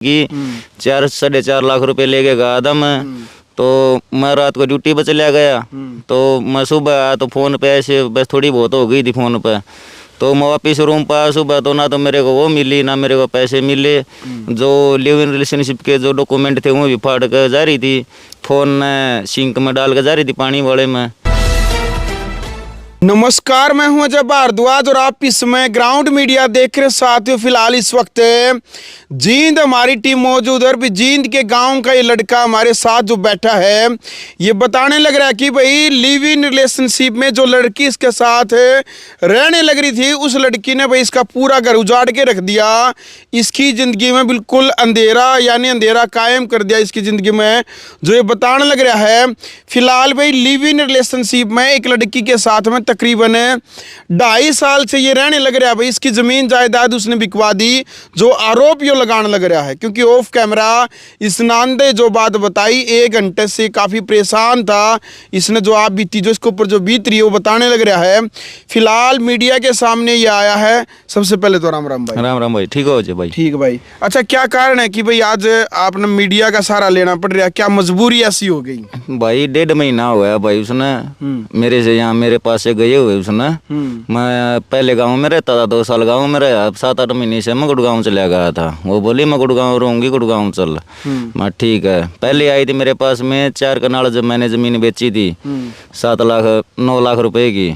कि 4-4.5 लाख रुपए लेके गया था मैं। तो मैं रात को ड्यूटी पर चला गया, तो मैं सुबह आया तो फ़ोन पे ऐसे बस थोड़ी बहुत हो गई थी फ़ोन पे। तो मैं वापिस रूम पर आया सुबह, तो ना तो मेरे को वो मिली ना मेरे को पैसे मिले। जो लिव इन रिलेशनशिप के जो डॉक्यूमेंट थे वो भी फाड़ कर जा रही थी, फ़ोन सिंक में डाल कर जा रही थी पानी वाले में। नमस्कार, मैं हूं अजय भारद्वाज और आप इस समय ग्राउंड मीडिया देख रहे साथियों। फिलहाल इस वक्त जींद हमारी टीम मौजूद है और भी जींद के गांव का ये लड़का हमारे साथ जो बैठा है ये बताने लग रहा है कि भाई लिव इन रिलेशनशिप में जो लड़की इसके साथ रहने लग रही थी उस लड़की ने भाई इसका पूरा घर उजाड़ के रख दिया। इसकी ज़िंदगी में बिल्कुल अंधेरा यानी अंधेरा कायम कर दिया इसकी ज़िंदगी में, जो ये बताने लग रहा है। फिलहाल भाई लिव इन रिलेशनशिप में एक लड़की के साथ में तकरीबन 2.5 साल से ये रहने लग रहा है। भाई इसकी ज़मीन जायदाद उसने बिकवा दी, जो आरोप यो लगाने लग रहा है, क्योंकि ऑफ कैमरा इस नांदे जो बात बताई 1 घंटे से काफ़ी परेशान था। इसने जो आप बीती जो इसके ऊपर जो बीत रही है वो बताने लग रहा है। फिलहाल मीडिया के सामने ये आया है। सबसे पहले तो राम राम भाई। राम राम भाई, ठीक हो जी भाई? ठीक भाई। अच्छा, क्या कारण है कि भाई आज आपने मीडिया का सहारा लेना पड़ रहा है? क्या मजबूरी ऐसी हो गई? भाई 1.5 महीना हुआ है भाई उसने मेरे से यहाँ मेरे पास से गए हुए उसने। मैं पहले गांव में रहता था, 2 साल गांव में रहा। 7-8 महीने से मैं गुड़गांव चला गया था। वो बोली मैं गुड़गांव रहूंगी, गुड़गांव चल। मैं ठीक है। पहले आई थी मेरे पास में 4 कनाल जब मैंने जमीन बेची थी 9 लाख रुपए की।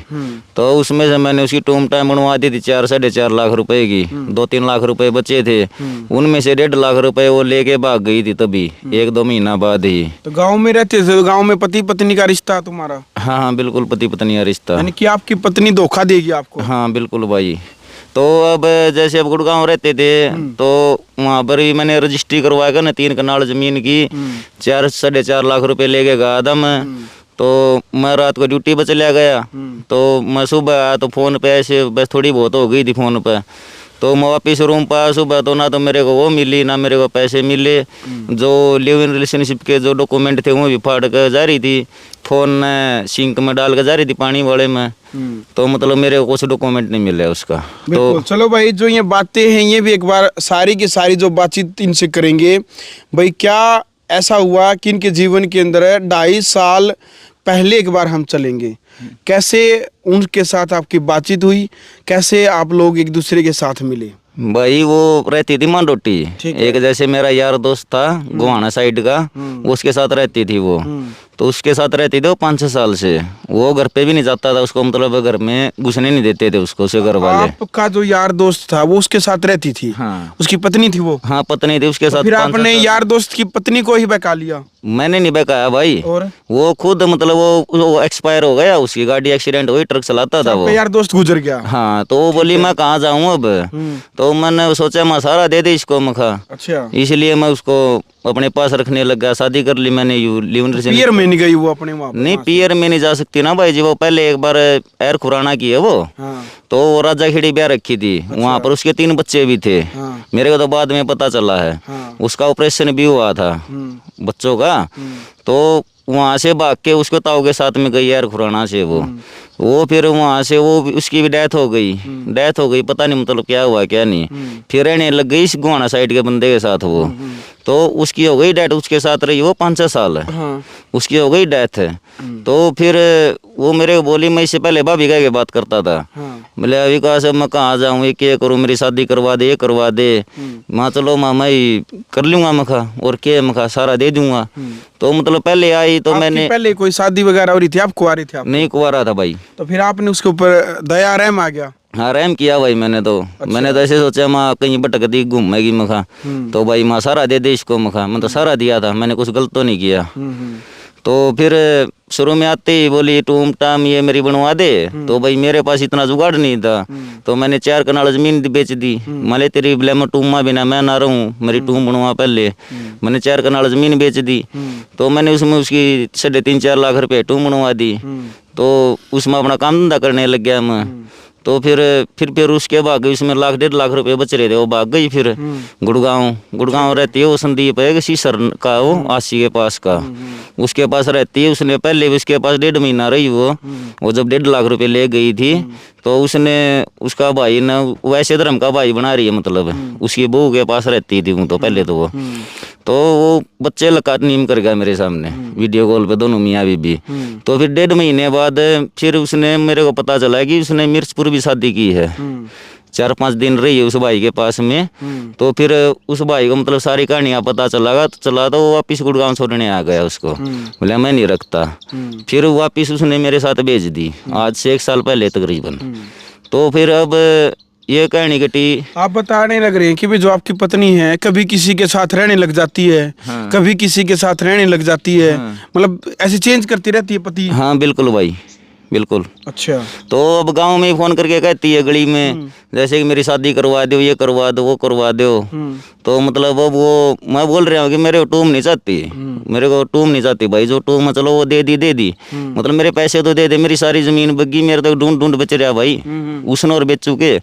तो उसमें से मैंने उसकी टूम टाइम बनवा दी थी 4-4.5 लाख रुपए की। 2-3 लाख रुपए बचे थे, उनमें से 1.5 लाख रुपए वो लेके भाग गई थी तभी 1-2 महीना बाद ही। तो गांव में रहते थे, गांव में पति पत्नी का रिश्ता तुम्हारा? हाँ हाँ बिल्कुल, पति पत्नी का रिश्ता। यानी कि आपकी पत्नी धोखा देगी आपको? हाँ बिल्कुल भाई। तो अब जैसे अब गुड़गांव रहते थे तो वहाँ पर भी मैंने रजिस्ट्री करवाया ना 3 कनाल जमीन की 4-4.5 लाख रुपए लेके गया था मैं। तो मैं रात को ड्यूटी पर चला गया, तो मैं सुबह आया तो फ़ोन पे ऐसे बस थोड़ी बहुत हो गई थी फ़ोन पे। तो मैं वापिस रूम पर आया सुबह, तो ना तो मेरे को वो मिली ना मेरे को पैसे मिले। जो लिव इन रिलेशनशिप के जो डॉक्यूमेंट थे वो भी फाड़ कर जा रही थी, फ़ोन सिंक में डाल कर जा रही थी पानी वाले में। तो मतलब मेरे को कुछ डॉक्यूमेंट नहीं मिले उसका। तो चलो भाई, जो ये बातें हैं ये भी एक बार सारी की सारी जो बातचीत इनसे करेंगे। भाई क्या ऐसा हुआ कि इनके जीवन के अंदर 2.5 साल पहले एक बार हम चलेंगे, कैसे उनके साथ आपकी बातचीत हुई, कैसे आप लोग एक दूसरे के साथ मिले? भाई वो रहती थी मांडोटी, एक जैसे मेरा यार दोस्त था गोहाना साइड का, उसके साथ रहती थी वो। तो उसके साथ रहती थी वो 5-6 साल से। वो घर पे भी नहीं जाता था उसको, मतलब घर में घुसने नहीं देते थे उसको, उसके घर वाले। आपका जो यार दोस्त था वो उसके साथ रहती थी? हाँ। उसकी पत्नी थी वो? हाँ पत्नी थी उसके साथ। फिर आपने यार दोस्त की पत्नी को ही बहका लिया? मैंने नहीं बहकाया भाई। और वो खुद मतलब वो एक्सपायर हो गया, उसकी गाड़ी एक्सीडेंट हुई, ट्रक चलाता था वो। यार दोस्त गुजर गया? हाँ। तो वो बोली मैं कहाँ जाऊँ अब। तो मैंने सोचा मैं सारा दे दे इसको मखा। अच्छा। इसलिए मैं उसको अपने पास रखने लग गया। शादी कर ली मैंने। पियर में नहीं गई वो अपने वहाँ? नहीं, पियर में नहीं जा सकती ना भाई जी। वो पहले एक बार एर खुराना की है वो। हाँ। तो वो राजा खेड़ी ब्याह रखी थी। अच्छा। वहाँ पर उसके 3 बच्चे भी थे। हाँ। मेरे को तो बाद में पता चला है। हाँ। उसका ऑपरेशन भी हुआ था बच्चों का। तो वहाँ से भाग के उसको ताऊ के साथ में गई यार खुराना से वो फिर वहाँ से वो उसकी भी डेथ हो गई। पता नहीं मतलब क्या हुआ क्या नहीं। फिर रहने लग गई इस गोहाना साइड के बंदे के साथ वो। तो उसकी हो गई डेथ, उसके साथ रही वो 5-6 साल। हाँ। उसकी हो गई डेथ। तो फिर वो मेरे को बोली, मैं इससे पहले भाभी का बात करता था। हाँ। बोले अभी कहा से मैं कहाँ जाऊँ, ये क्या करूँ, मेरी शादी करवा दे, ये करवा दे। मैं चलो मामा कर लूँगा मखा, और क्या मखा सारा दे दूंगा। तो मतलब पहले आई तो मैंने पहले कोई शादी वगैरह हो रही थी? आप कुंवारी थे? आप नहीं, कुंवारा था भाई। तो फिर आपने उसके ऊपर दया रहम आ गया? हाँ रहम किया भाई मैंने तो। अच्छा। मैंने तो ऐसे सोचा माँ कहीं भटक दी घूमेगी मखा, तो भाई माँ सारा दे दे इसको मखा। मैं तो सारा दिया था, मैंने कुछ गलत तो नहीं किया। तो फिर शुरू में आते ही बोली टूम टाम ये मेरी बनवा दे। तो भाई मेरे पास इतना जुगाड़ नहीं था, तो मैंने 4 कनाल जमीन बेच दी। मले तेरी ब्लेम टूमा बिना मैं ना रहूँ, मेरी टूम बनवा पहले। मैंने 4 कनाल जमीन बेच दी। तो मैंने उसमें उसकी 3.5-4 लाख रुपए टूम बनवा दी। तो उसमें अपना काम धंधा करने लग गया मैं। तो फिर उसके भाग गई, उसमें 1-1.5 लाख रुपए बच रहे थे, वो भाग गई फिर गुड़गांव रहती है वो। संदीप है सीसर का, वो 80 के पास का। उसके पास रहती है। उसने पहले भी उसके पास 1.5 महीना रही वो जब 1.5 लाख रुपए ले गई थी तो उसने उसका भाई ना वैसे धर्म का भाई बना रही है, मतलब उसकी बहू के पास रहती थी वो तो पहले तो वो बच्चे लगा नीम कर गया मेरे सामने वीडियो कॉल पे, दोनों मियाँ बीबी। तो फिर 1.5 महीने बाद फिर उसने मेरे को पता चला कि उसने मिर्चपुर भी शादी की है। 4-5 दिन रही है उस भाई के पास में। तो फिर उस भाई को मतलब सारी कहानियां पता चला तो वो वापिस गुड़गांव छोड़ने आ गया उसको। बोला मैं नहीं रखता। फिर वापिस उसने मेरे साथ भेज दी, आज से 1 साल पहले तकरीबन। तो फिर अब ये कहानी घटी। आप बताने लग रहे हैं कि भी जो आपकी पत्नी है कभी किसी के साथ रहने लग जाती है, कभी किसी के साथ रहने लग जाती है, मतलब ऐसे चेंज करती रहती है पति। हाँ बिल्कुल भाई, बिल्कुल। अच्छा। तो अब गांव में फोन करके कहती है गली में, जैसे कि मेरी शादी करवा दो, ये करवा दो, वो करवा दो। तो मतलब अब वो मैं बोल रहा हूँ कि मेरे को टूम नहीं चाहती, मेरे को टूम नहीं चाहती भाई। जो टूम चलो वो दे दी, मतलब मेरे पैसे तो दे दे, मेरी सारी जमीन बग्गी, मेरे तो ढूंढ बेच रहा भाई उसने और बेच चुके।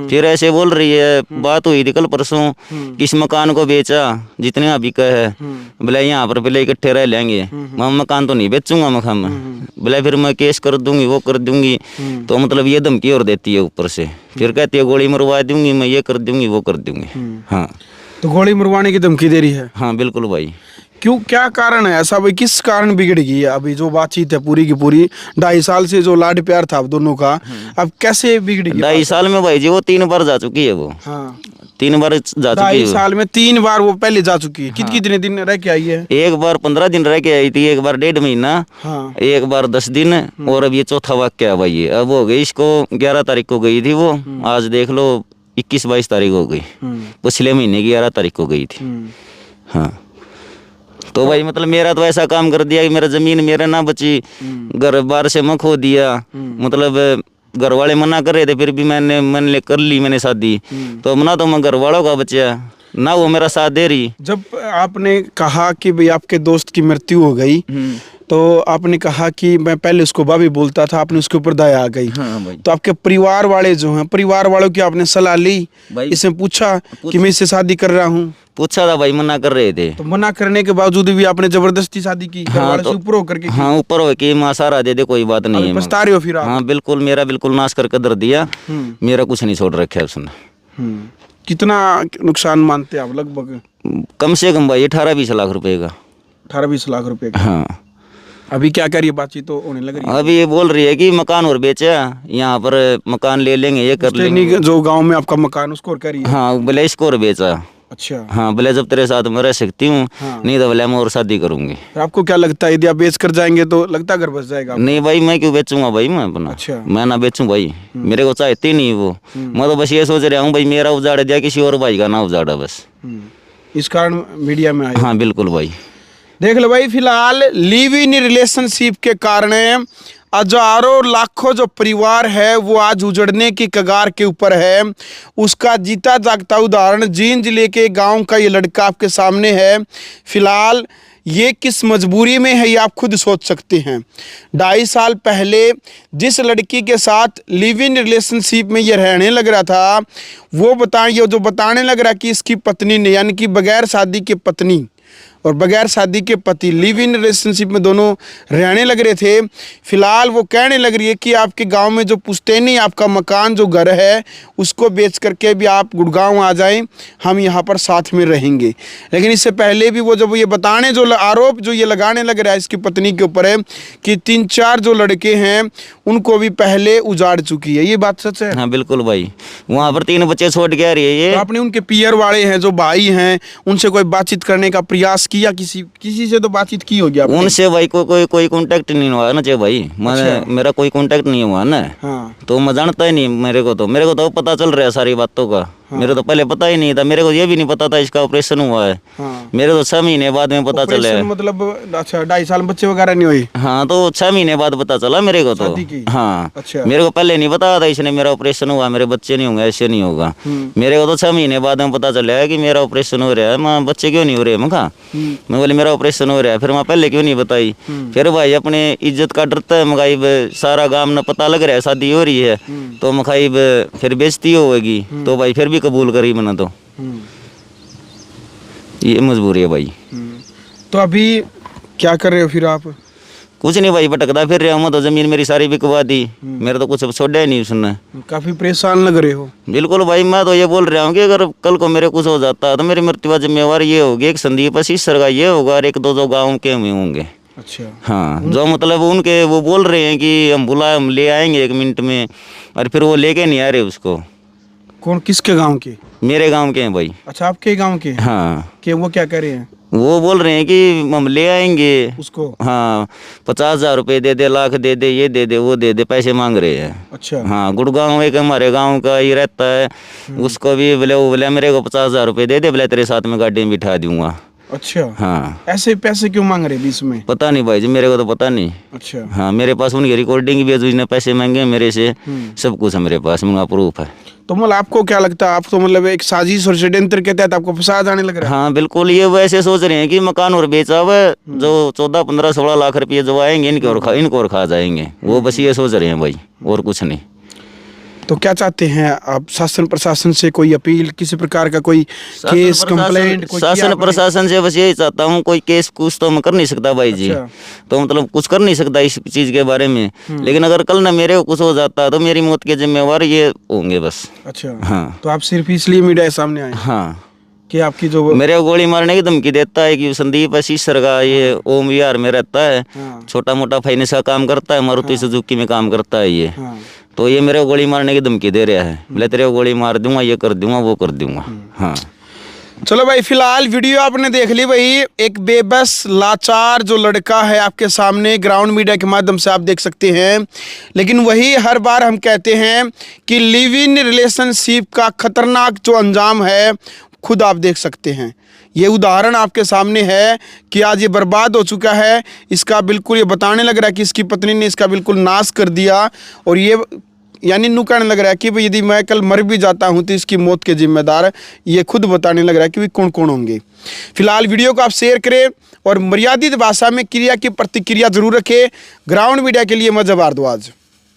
फिर ऐसे बोल रही है, बात हुई थी कल परसों, किस मकान को बेचा जितने अभी का है, बोले यहाँ पर पहले इकट्ठे रह लेंगे, मैं मकान तो नहीं बेचूंगा मकान में, बोले फिर मैं केस कर दूंगी, वो कर दूंगी। तो मतलब ये धमकी और देती है ऊपर से। फिर कहती है गोली मरवा दूंगी, मैं ये कर दूंगी, वो कर दूंगी। हाँ तो गोली मरवाने की धमकी दे रही है। हाँ बिल्कुल भाई। क्यों, क्या कारण है ऐसा भाई, किस कारण बिगड़ गई है अभी जो बातचीत है पूरी की पूरी? 2.5 साल से जो लाड प्यार था अब दोनों का, अब कैसे बिगड़ गई? 2.5 साल में भाई जी वो 3 बार जा चुकी है वो। हाँ 3 बार जा चुकी है। 2.5 साल में 3 बार वो पहले जा चुकी है। कितने दिन रह के आई है? एक बार 15 दिन रह के आई थी, एक बार 1.5 महीना, हाँ। एक बार 10 दिन, और अब ये चौथा वाक्य है भाई। ये अब हो गई इसको 11 तारीख को गई थी वो, आज देख लो 21-22 तारीख हो गई, पिछले महीने की 11 तारीख को गई थी। हाँ तो भाई मतलब मेरा तो ऐसा काम कर दिया कि मेरा जमीन मेरे ना बची, घर बार से मैं खो दिया। मतलब घर वाले मना कर रहे थे, फिर भी मैंने कर ली मैंने शादी। तो मना तो मैं घर वालों का बचा ना, वो मेरा साथ दे रही। जब आपने कहा कि भाई आपके दोस्त की मृत्यु हो गई, तो आपने कहा कि मैं पहले उसको भाभी बोलता था, आपने उसके ऊपर दया आ गई। हाँ भाई। तो आपके परिवार वाले जो हैं, परिवार वालों की आपने सलाह ली, इसमें पूछा कि मैं इससे शादी कर रहा हूँ? पूछा था भाई, मना कर रहे थे। तो मना करने के बावजूद भी आपने जबरदस्ती शादी की? हाँ तो ऊपर होकर के? हाँ ऊपर हो के माँ सारा दे दे, कोई बात नहीं है। पछता रहे हो फिर आप? हाँ बिल्कुल, मेरा बिल्कुल नाश करके दर दिया, मेरा कुछ नहीं छोड़ रखा है उसने। कितना नुकसान मानते हैं आप लगभग? कम से कम भाई 18-20 लाख रुपए का। 18-20 लाख रुपए का। हाँ अभी क्या करिए, बातचीत तो होने लग रही है? अभी ये बोल रही है कि मकान और बेचा, यहाँ पर मकान ले लेंगे, ये कर लेंगे। जो गांव में आपका मकान उसको और करिए? हाँ बोले इसको और बेचा। अच्छा। हाँ बोले जब तेरे साथ मैं रह सकती हूँ, नहीं तो बोले मैं और शादी करूंगी। आपको क्या लगता है, यदि आप बेच कर जाएंगे तो लगता घर बस जाएगा? नहीं भाई, मैं क्यों बेचूंगा भाई मैं अपना। अच्छा। मैं ना बेचूं भाई, मेरे को चाहती नहीं वो। मैं तो बस ये सोच रहा हूँ भाई मेरा उजाड़ दिया, किसी और भाई का ना उजाड़ा बस। इस कारण मीडिया में आए? हाँ बिल्कुल भाई। देख लो भाई, फिलहाल लिव इन रिलेशनशिप के कारण हजारों लाखों जो परिवार है वो आज उजड़ने की कगार के ऊपर है। उसका जीता जागता उदाहरण जींद जिले के गांव का ये लड़का आपके सामने है। फिलहाल ये किस मजबूरी में है ये आप खुद सोच सकते हैं। 2.5 साल पहले जिस लड़की के साथ लिव इन रिलेशनशिप में ये रहने लग रहा था, वो बताने लग रहा कि इसकी पत्नी ने, यानी कि बगैर शादी के पत्नी और बगैर शादी के पति लिव इन रिलेशनशिप में दोनों रहने लग रहे थे। फिलहाल वो कहने लग रही है कि आपके गांव में जो पुश्तैनी आपका मकान जो घर है उसको बेच करके भी आप गुड़गांव आ जाएं, हम यहाँ पर साथ में रहेंगे। लेकिन इससे पहले भी वो जब ये बताने जो आरोप जो ये लगाने लग रहा है इसकी पत्नी के ऊपर है कि 3-4 जो लड़के हैं उनको भी पहले उजाड़ चुकी है। ये बात सच है? हाँ बिल्कुल भाई, वहाँ पर 3 बच्चे छोड़ के आ रही है ये। तो आपने उनके पियर वाले हैं जो भाई हैं उनसे कोई बातचीत करने का प्रयास किया? किसी से तो बातचीत की होगी आपने? उनसे भाई कोई कांटेक्ट नहीं हुआ ना भाई। अच्छा। मेरा कोई कांटेक्ट नहीं हुआ ना। हाँ। तो मैं जानता ही नहीं, मेरे को तो पता चल रहा है सारी बातों का। हाँ। मेरे तो पहले पता ही नहीं था, मेरे को ये भी नहीं पता था इसका ऑपरेशन हुआ है। हाँ। मेरे तो 6 महीने बाद में पता चला है। मतलब अच्छा 2.5 साल में बच्चे वगैरह नहीं हुई? हाँ तो 6 महीने बाद पता चला मेरे को तो। हाँ। अच्छा। मेरे को पहले नहीं पता था इसने मेरा ऑपरेशन हुआ, मेरे बच्चे नहीं होंगे, ऐसे नहीं होगा। मेरे को तो 6 महीने बाद में पता चला है कि मेरा ऑपरेशन हो रहा है। मैं बच्चे क्यों नहीं हो रहे? मैं बोले मेरा ऑपरेशन हो रहा है, फिर मैं पहले क्यों नहीं बताई? फिर भाई अपने इज्जत का डरता है मगाइब, सारा गांव ने पता लग रहा है शादी हो रही है तो मखाइब फिर बेइज्जती होगी, तो भाई फिर भी कबूल करी मना। तो ये मजबूरी है भाई। तो अभी क्या कर रहे हो फिर आप? कुछ नहीं भाई, भटकता फिर रहा हूँ। तो जमीन मेरी सारी बिकवा दी, मेरा तो कुछ छोड़ा ही नहीं उसने। काफी परेशान लग रहे हो। बिल्कुल भाई, मैं तो ये बोल रहा हूँ कि अगर कल को मेरे कुछ हो जाता तो मेरी मृत्यु का जिम्मेवार ये होगी, एक संदीप आशीसर का ये होगा और एक दो गाँव के हुए होंगे। अच्छा। हाँ, जो मतलब उनके वो बोल रहे हैं कि हम ले आएंगे 1 मिनट में, और फिर वो लेके नहीं आ रहे उसको। कौन, किसके गांव के? मेरे गांव के हैं भाई। अच्छा, आपके गांव के? हाँ। कि वो क्या कह रहे हैं? वो बोल रहे हैं कि हम ले आएंगे उसको। हाँ, 50,000 रुपये दे दे, लाख दे दे, ये दे दे, वो दे दे, पैसे मांग रहे हैं। अच्छा। हाँ, गुड़गांव एक हमारे गांव का ही रहता है, उसको भी बोले मेरे को 50,000 रुपये दे दे, बोले तेरे साथ में गाड़ी में बिठा दूंगा। अच्छा। हाँ। ऐसे पैसे क्यों मांग रहे बीच में? पता नहीं भाई जी, मेरे को तो पता नहीं। अच्छा। हाँ, मेरे पास उनकी रिकॉर्डिंग भी है, जिसने पैसे मांगे मेरे से, सब कुछ है मेरे पास, उनका प्रूफ है। तो मतलब आपको क्या लगता है, आप तो मतलब एक साजिश और षड्यंत्र के तहत आपको फंसाया जाने लग रहा है? हाँ बिल्कुल, ये वैसे सोच रहे हैं कि मकान और बेचा हुआ है, जो 14, 15, 16 लाख रुपये जो आएंगे इनको और खा जाएंगे, वो बस ये सोच रहे हैं भाई, और कुछ नहीं। तो क्या चाहते हैं आप? शासन प्रशासन से कोई अपील, किसी प्रकार का कोई केस, कंप्लेंट? शासन प्रशासन से बस यही चाहता हूँ, कोई केस कुछ तो मैं कर नहीं सकता भाई जी। अच्छा। तो मतलब कुछ कर नहीं सकता इस चीज़ के बारे में, लेकिन अगर कल ना मेरे को कुछ हो जाता तो मेरी मौत के जिम्मेवार ये होंगे बस। अच्छा। हाँ। तो आप सिर्फ इसलिए मीडिया के सामने आए हाँ, कि आपकी जो मेरे को गोली मारने की धमकी देता है कि संदीप आशीसर का ये ओम विहार में रहता है, हाँ। छोटा मोटा फाइनेंस का काम करता है, मारुति सुजुकी में काम करता है ये। हाँ। तो ये मेरे को गोली मारने की धमकी दे रहा है, बोले तेरे को गोली मार दूंगा, ये कर दूंगा, वो कर दूंगा। हाँ। चलो भाई, फिलहाल वीडियो आपने देख ली भाई। एक बेबस लाचार जो लड़का है आपके सामने ग्राउंड मीडिया के माध्यम से आप देख सकते हैं। लेकिन वही हर बार हम कहते हैं कि लिव इन रिलेशनशिप का खतरनाक जो अंजाम है खुद आप देख सकते हैं। ये उदाहरण आपके सामने है कि आज ये बर्बाद हो चुका है। इसका बिल्कुल ये बताने लग रहा है कि इसकी पत्नी ने इसका बिल्कुल नाश कर दिया, और ये यानी नुकाने लग रहा है कि भाई यदि मैं कल मर भी जाता हूं तो इसकी मौत के जिम्मेदार ये खुद बताने लग रहा है कि भाई कौन कौन होंगे। फिलहाल वीडियो को आप शेयर करें और मर्यादित भाषा में क्रिया की प्रतिक्रिया जरूर रखें। ग्राउंड मीडिया के लिए मैं जवाब भारद्वाज।